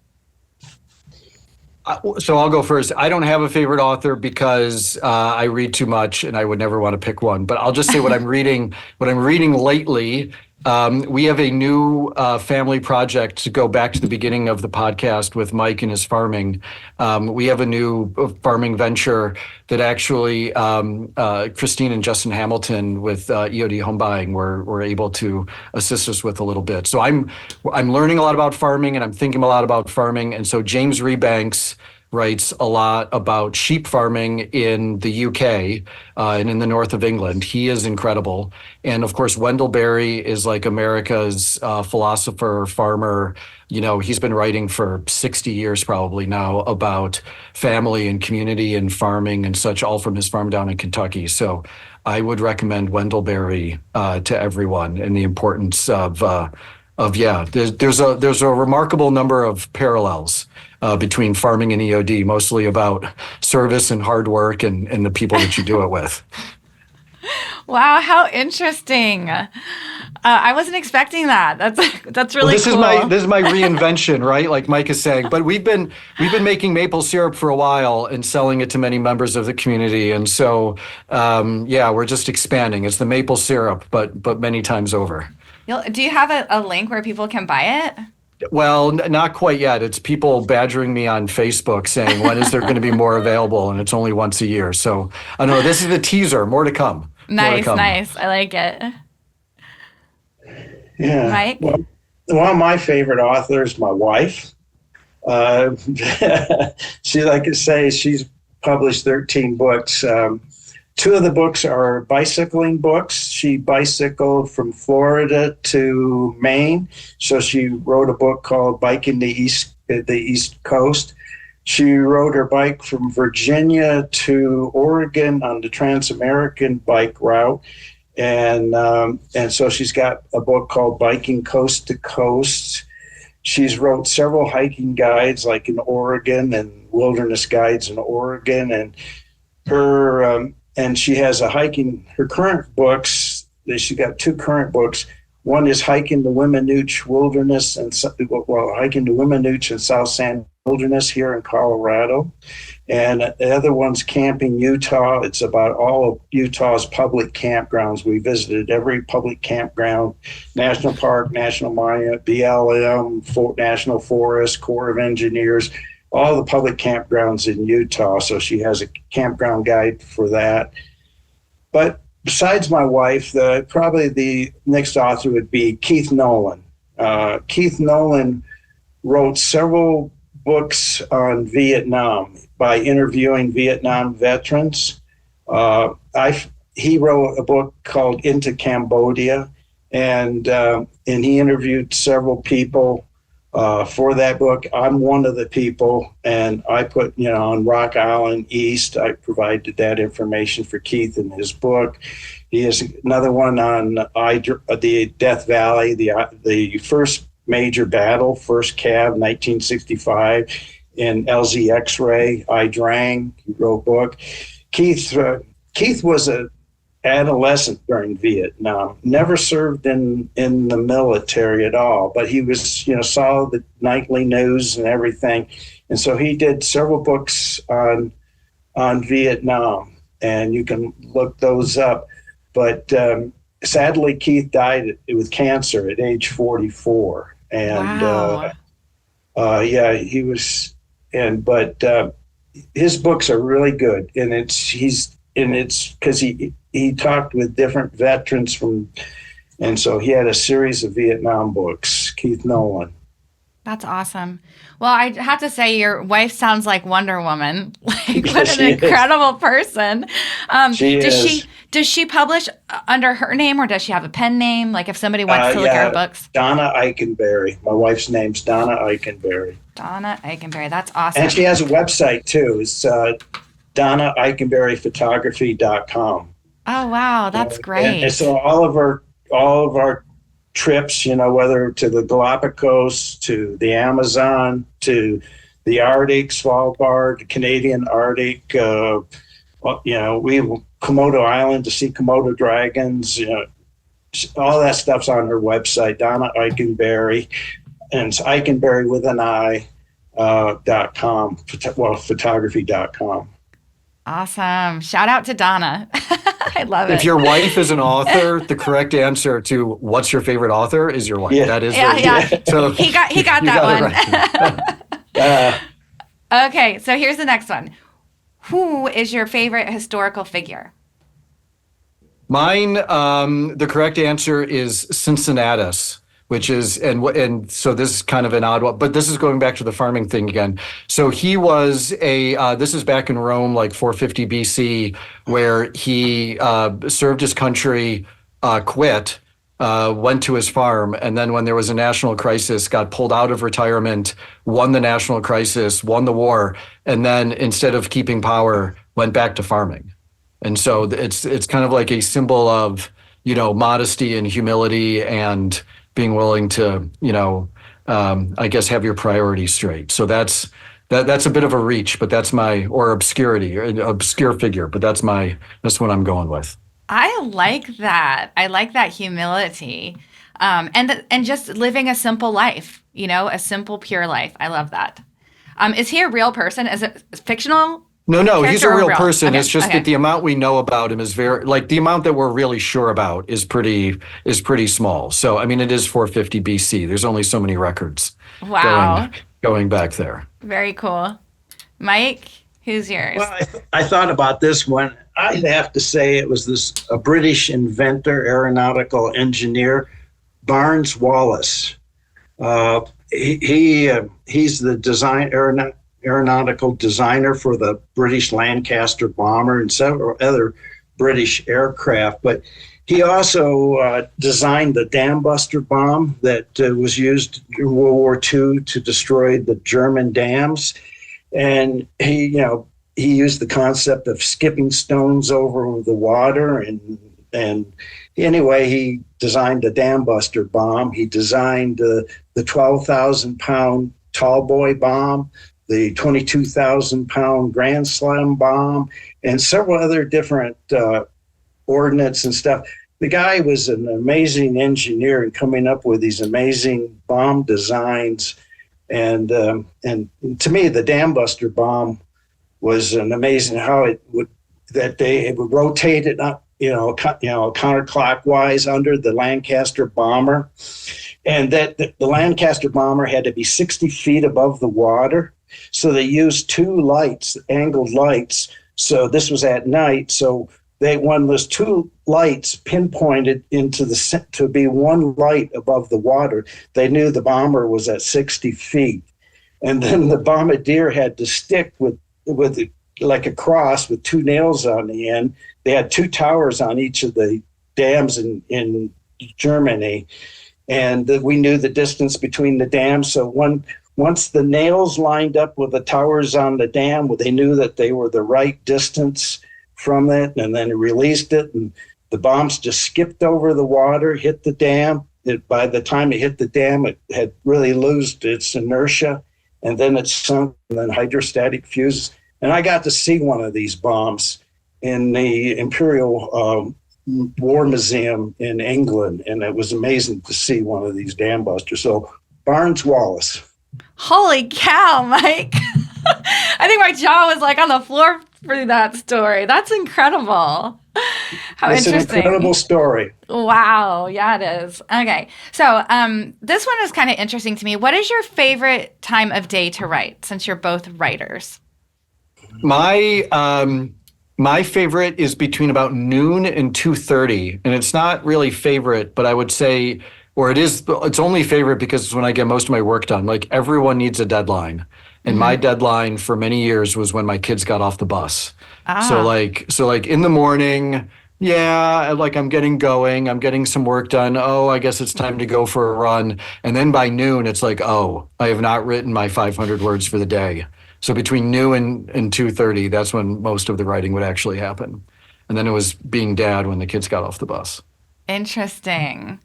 D: So I'll go first. I don't have a favorite author because I read too much and I would never want to pick one. But I'll just say what I'm reading. What I'm reading lately We have a new family project to go back to the beginning of the podcast with Mike and his farming. We have a new farming venture that actually Christine and Justin Hamilton with EOD Home Buying were able to assist us with a little bit. So I'm learning a lot about farming, and I'm thinking a lot about farming. And so James Rebanks writes a lot about sheep farming in the UK and in the north of England. He is incredible. And of course, Wendell Berry is like America's philosopher, farmer. You know, he's been writing for 60 years probably now about family and community and farming and such, all from his farm down in Kentucky. So I would recommend Wendell Berry to everyone, and the importance of there's a remarkable number of parallels between farming and EOD, mostly about service and hard work and the people that you do it with.
B: Wow, how interesting! I wasn't expecting that. That's really
D: this
B: cool.
D: This is my reinvention, right? Like Mike is saying. But we've been making maple syrup for a while and selling it to many members of the community, and so we're just expanding. It's the maple syrup, but many times over.
B: Do you have a link where people can buy it?
D: Well, not quite yet. It's people badgering me on Facebook saying, when is there going to be more available? And it's only once a year. So I don't know. This is the teaser. More to come.
B: Nice. I like it.
C: Yeah.
B: Mike?
C: Well, one of my favorite authors, my wife. She, like I say, she's published 13 books. Two of the books are bicycling books. She bicycled from Florida to Maine. So she wrote a book called Biking the East Coast. She rode her bike from Virginia to Oregon on the Trans-American Bike Route. And so she's got a book called Biking Coast to Coast. She's wrote several hiking guides like in Oregon and wilderness guides in Oregon. And and she has her current books, she got two current books. One is Hiking the Weminuche Wilderness Hiking the Weminuche and South Sand Wilderness here in Colorado. And the other one's Camping Utah. It's about all of Utah's public campgrounds. We visited every public campground, National Park, National Monument, BLM, National Forest, Corps of Engineers, all the public campgrounds in Utah. So she has a campground guide for that. But besides my wife, probably the next author would be Keith Nolan. Keith Nolan wrote several books on Vietnam by interviewing Vietnam veterans. He wrote a book called Into Cambodia, and he interviewed several people for that book. I'm one of the people, and I put, on Rock Island East, I provided that information for Keith in his book. He has another one on the Death Valley, the first major battle, first Cav, 1965, in LZ X-ray, I Drang, he wrote a book. Keith was an adolescent during Vietnam, never served in the military at all, but he was, saw the nightly news and everything. And so he did several books on Vietnam, and you can look those up. But sadly, Keith died with cancer at age 44. And
B: wow.
C: He was, but his books are really good, and it's because he talked with different veterans and so he had a series of Vietnam books, Keith Nolan.
B: That's awesome. Well, I have to say, your wife sounds like Wonder Woman. What an incredible person. Does she publish under her name, or does she have a pen name? Like if somebody wants to look at her books? Donna
C: Eikenberry. My wife's name's Donna Eikenberry.
B: Donna Eikenberry. That's awesome.
C: And she has a website too. It's DonnaEikenberryPhotography.com.
B: Oh, wow. That's great.
C: And so all of our trips, whether to the Galapagos, to the Amazon, to the Arctic, Svalbard, the Canadian Arctic, we Komodo Island to see Komodo dragons, all that stuff's on her website, Donna Eikenberry, and it's Eikenberry with an I, .com, photography.com.
B: Awesome. Shout out to Donna. I love it.
D: If your wife is an author, the correct answer to what's your favorite author is your wife.
C: Yeah.
D: That is
B: Yeah.
D: So
B: he got
D: you
B: that
D: got
B: one.
C: Uh,
B: Okay, so here's the next one. Who is your favorite historical figure?
D: Mine, the correct answer is Cincinnatus, which is, and so this is kind of an odd one, but this is going back to the farming thing again. So he was this is back in Rome, like 450 BC, where he served his country, quit, went to his farm, and then when there was a national crisis, got pulled out of retirement, won the national crisis, won the war, and then instead of keeping power, went back to farming. And so it's kind of like a symbol of, modesty and humility and being willing to, I guess, have your priorities straight. So that's a bit of a reach, but that's or obscurity, or obscure figure, but that's what I'm going with.
B: I like that. I like that humility, and just living a simple life. A simple, pure life. I love that. Is he a real person? Is it fictional?
D: No, he's a real person.
B: Okay,
D: It's just that the amount we know about him is the amount that we're really sure about is pretty small. So, I mean, it is 450 BC. There's only so many records
B: Wow.
D: going back there.
B: Very cool. Mike, who's yours?
C: well, I thought about this one. I'd have to say it was a British inventor, aeronautical engineer, Barnes Wallis. He's the aeronautical designer for the British Lancaster bomber and several other British aircraft. But he also designed the dam buster bomb that was used in World War II to destroy the German dams. And he used the concept of skipping stones over the water. And anyway, he designed the dam buster bomb. He designed the 12,000-pound tall boy bomb, the 22,000-pound Grand Slam bomb, and several other different ordnance and stuff. The guy was an amazing engineer in coming up with these amazing bomb designs. And to me, the dam buster bomb was an amazing how it would rotate it up, counterclockwise under the Lancaster bomber, and that the Lancaster bomber had to be 60 feet above the water. So they used two lights, angled lights. So this was at night. So when those two lights pinpointed to be one light above the water, they knew the bomber was at 60 feet. And then the bombardier had to stick with like a cross with two nails on the end. They had two towers on each of the dams in Germany. And we knew the distance between the dams. So once the nails lined up with the towers on the dam, they knew that they were the right distance from it, and then it released it, and the bombs just skipped over the water, hit the dam. By the time it hit the dam, it had really lost its inertia, and then it sunk, and then hydrostatic fuses. And I got to see one of these bombs in the Imperial War Museum in England, and it was amazing to see one of these dam busters. So Barnes Wallis.
B: Holy cow, Mike. I think my jaw was like on the floor for that story. That's incredible. How
C: it's
B: interesting.
C: An incredible story.
B: Wow. Yeah, it is. Okay. So this one is kind of interesting to me. What is your favorite time of day to write, since you're both writers?
D: My favorite is between about noon and 2:30, and it's not really favorite, but I would say, or it's only favorite because it's when I get most of my work done. Like, everyone needs a deadline. And my deadline for many years was when my kids got off the bus. So like in the morning, I'm getting going, I'm getting some work done. Oh, I guess it's time to go for a run. And then by noon, it's like, oh, I have not written my 500 words for the day. So between noon and 2:30, that's when most of the writing would actually happen. And then it was being dad when the kids got off the bus.
B: Interesting.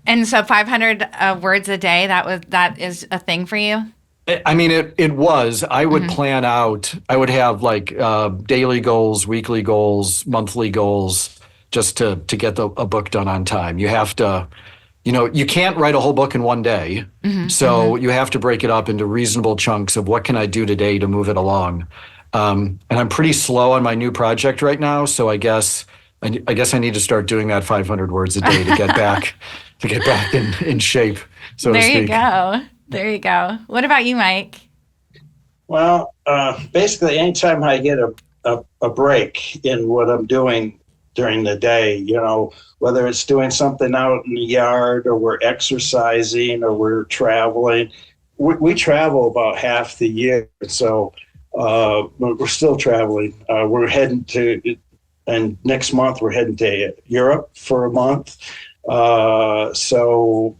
B: And so 500 words a day, that is a thing for you?
D: I mean, it was. I would plan out. I would have like daily goals, weekly goals, monthly goals, just to get a book done on time. You have to, you can't write a whole book in one day. So you have to break it up into reasonable chunks of what can I do today to move it along. And I'm pretty slow on my new project right now. So I guess I guess I need to start doing that 500 words a day to get back in shape, so to speak.
B: There you go. What about you, Mike?
C: Well, basically, anytime I get a break in what I'm doing during the day, whether it's doing something out in the yard or we're exercising or we're traveling. We travel about half the year, so we're still traveling. We're heading and next month we're heading to Europe for a month. So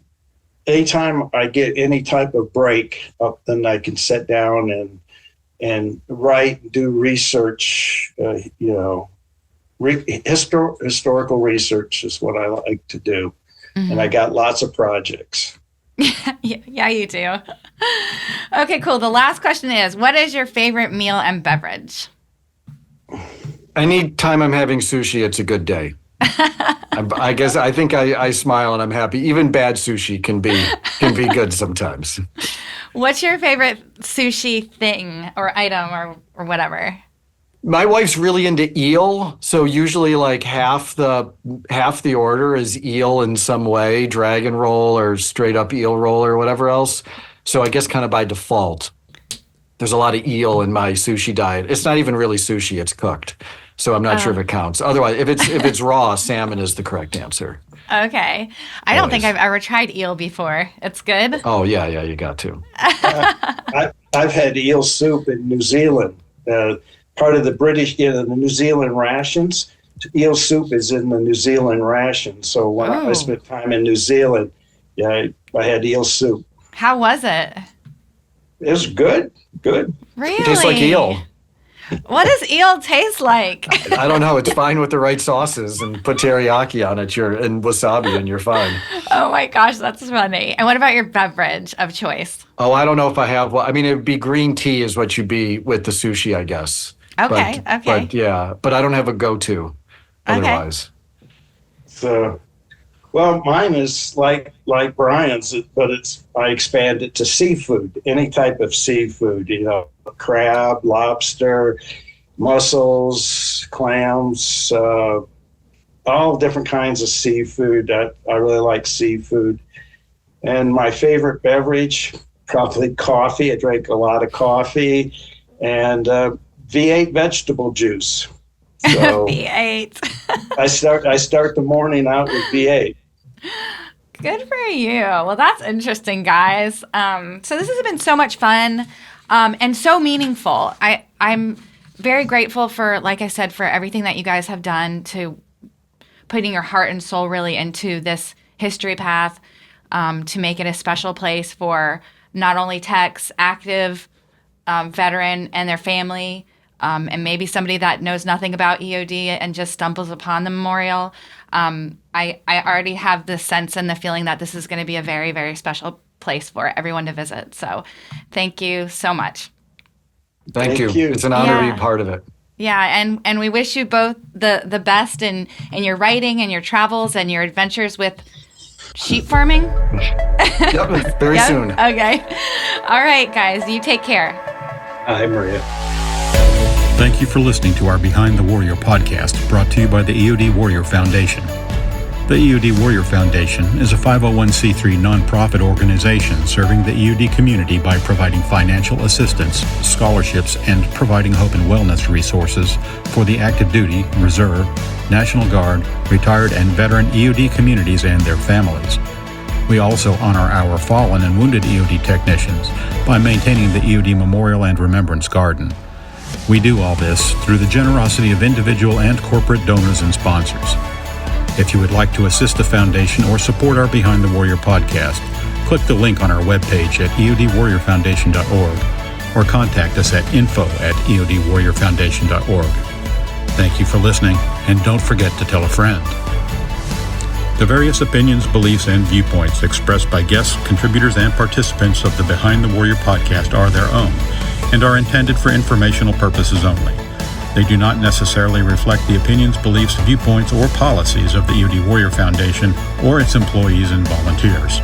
C: anytime I get any type of break, then I can sit down and write, do research. Historical research is what I like to do, and I got lots of projects.
B: Yeah, you do. Okay, cool. The last question is, what is your favorite meal and beverage?
D: Anytime I'm having sushi, it's a good day. I think I smile and I'm happy. Even bad sushi can be good sometimes.
B: What's your favorite sushi thing or item or whatever?
D: My wife's really into eel, so usually like half the order is eel in some way, dragon roll or straight up eel roll or whatever else. So I guess kind of by default, there's a lot of eel in my sushi diet. It's not even really sushi; it's cooked, so I'm not sure if it counts. Otherwise, if it's raw, salmon is the correct answer.
B: Okay, I don't think I've ever tried eel before. It's good.
D: Oh yeah, you got to.
C: I've had eel soup in New Zealand. Part of the British, the New Zealand rations, eel soup is in the New Zealand ration. So when I spent time in New Zealand, I had eel soup.
B: How was it?
C: It was good. Good.
B: Really?
D: It tastes like eel.
B: What does eel taste like?
D: I don't know. It's fine with the right sauces and put teriyaki on it and wasabi and you're fine.
B: Oh my gosh, that's funny. And what about your beverage of choice?
D: Oh, I don't know if I have one. I mean, it would be green tea is what you'd be with the sushi, I guess.
B: Okay.
D: But I don't have a go-to otherwise.
C: So, well, mine is like Brian's, but I expand it to seafood, any type of seafood, crab, lobster, mussels, clams, all different kinds of seafood. I really like seafood. And my favorite beverage, probably coffee. I drink a lot of coffee and V8 vegetable juice. So
B: V8.
C: I start the morning out with V8.
B: Good for you. Well, that's interesting, guys. So this has been so much fun and so meaningful. I'm very grateful for, like I said, for everything that you guys have done to putting your heart and soul really into this history path to make it a special place for not only techs, active, veteran, and their family, and maybe somebody that knows nothing about EOD and just stumbles upon the memorial. I already have the sense and the feeling that this is going to be a very, very special place for everyone to visit. So thank you so much.
D: Thank you. It's an honor to be part of it.
B: Yeah, and we wish you both the best in your writing and your travels and your adventures with sheep farming.
D: Yep, very soon.
B: Okay. All right, guys, you take care.
C: Hi, Maria.
A: Thank you for listening to our Behind the Warrior podcast, brought to you by the EOD Warrior Foundation. The EOD Warrior Foundation is a 501c3 nonprofit organization serving the EOD community by providing financial assistance, scholarships, and providing hope and wellness resources for the active duty, reserve, National Guard, retired and veteran EOD communities and their families. We also honor our fallen and wounded EOD technicians by maintaining the EOD Memorial and Remembrance Garden. We do all this through the generosity of individual and corporate donors and sponsors. If you would like to assist the foundation or support our Behind the Warrior podcast, click the link on our webpage at eodwarriorfoundation.org or contact us at info@eodwarriorfoundation.org. Thank you for listening, and don't forget to tell a friend. The various opinions, beliefs, and viewpoints expressed by guests, contributors, and participants of the Behind the Warrior podcast are their own and are intended for informational purposes only. They do not necessarily reflect the opinions, beliefs, viewpoints, or policies of the EOD Warrior Foundation or its employees and volunteers.